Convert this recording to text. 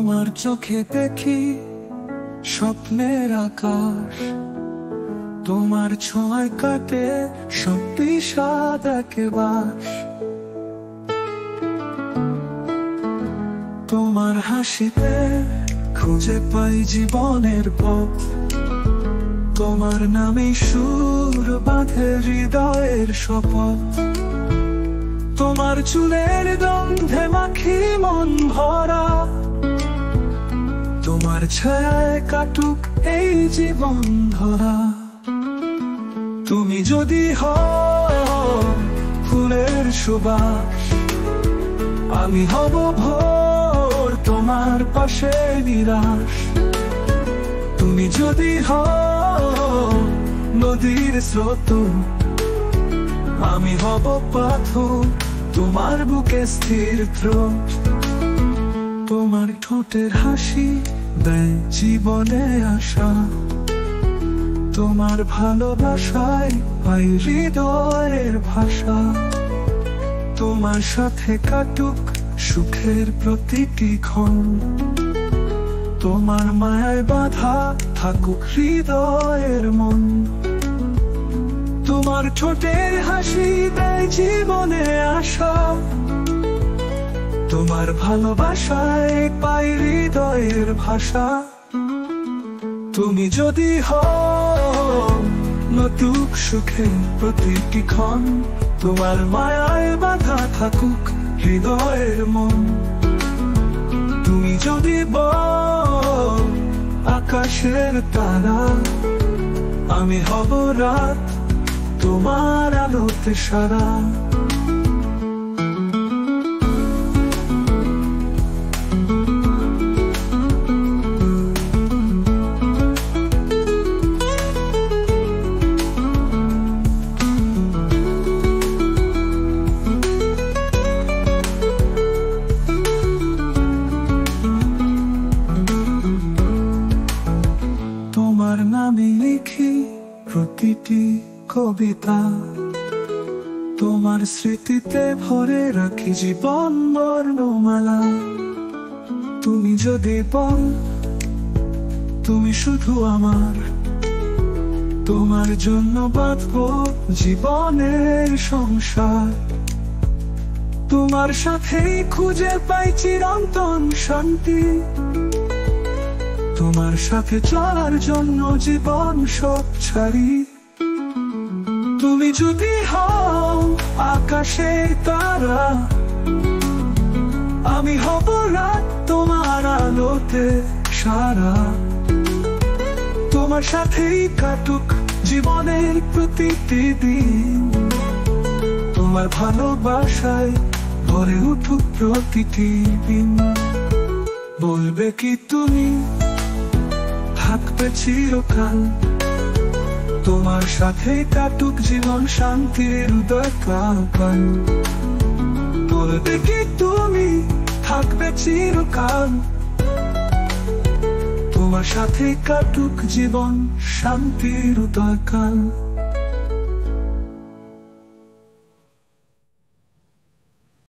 তোমার চোখে দেখি স্বপ্নের আকাশ, তোমার ছোঁয়ায় কাটে সব বিষাদ একেবারে। তোমার হাসিতে খুঁজে পাই জীবনের পথ, তোমার নামে সুর বাঁধে হৃদয়ের শপথ। তোমার চুলের গন্ধে মাখি মন ভরা, তোমার ছায়ায় কাটুক এই জীবন ধরা। তুমি যদি হও ফুলের সুবাস, আমি হব ভোর তোমার পাশে নিরাশ। তুমি যদি হও নদীর স্রোত, আমি হব পাথর তোমার বুকে স্থির স্রোত। তোমার ঠোঁটের হাসি দেয় জীবনে আশা, তোমার ভালোবাসায় পাই হৃদয়ের ভাষা। তোমার সাথে কাটুক সুখের প্রতিটি ক্ষণ, তোমার মায়ায় বাঁধা থাকুক হৃদয়ের মন। তোমার ঠোঁটের হাসি দেয় জীবনে আশা, তোমার ভালোবাসায় পাই হৃদয়ের ভাষা। তুমি যদি হও নতুন সুখের প্রতিটি ক্ষণ, তোমার মায়ায় বাঁধা থাকুক হৃদয়ের মন। তুমি যদি বল আকাশের তারা, আমি হব রাত তোমার আলোতে সারা। তোমার নামে লিখি প্রতিটি কবিতা, তোমার স্মৃতিতে ভরে রাখি জীবন বর্ণমালা। তুমি যদি বল তুমি শুধু আমার, তোমার জন্য বাঁধবো জীবনের সংসার। তোমার সাথেই খুঁজে পাই চিরন্তন শান্তি, তোমার সাথে চলার জন্য জীবন সব ছাড়ি। তুমি যদি হও আকাশে তারা, আমি হব রাত তোমার আলোতে সারা। তোমার সাথেই কাটুক জীবনের প্রতিটি দিন, তোমার ভালোবাসায় ভরে উঠুক প্রতিটি দিন। বলবে কি তুমি থাকবে চিরকাল, তোমার সাথে কাটুক জীবন শান্তির উদয় কাল। বলবে কি তুমি থাকবে চিরকাল, তোমার সাথে কাটুক জীবন শান্তির উদয় কাল।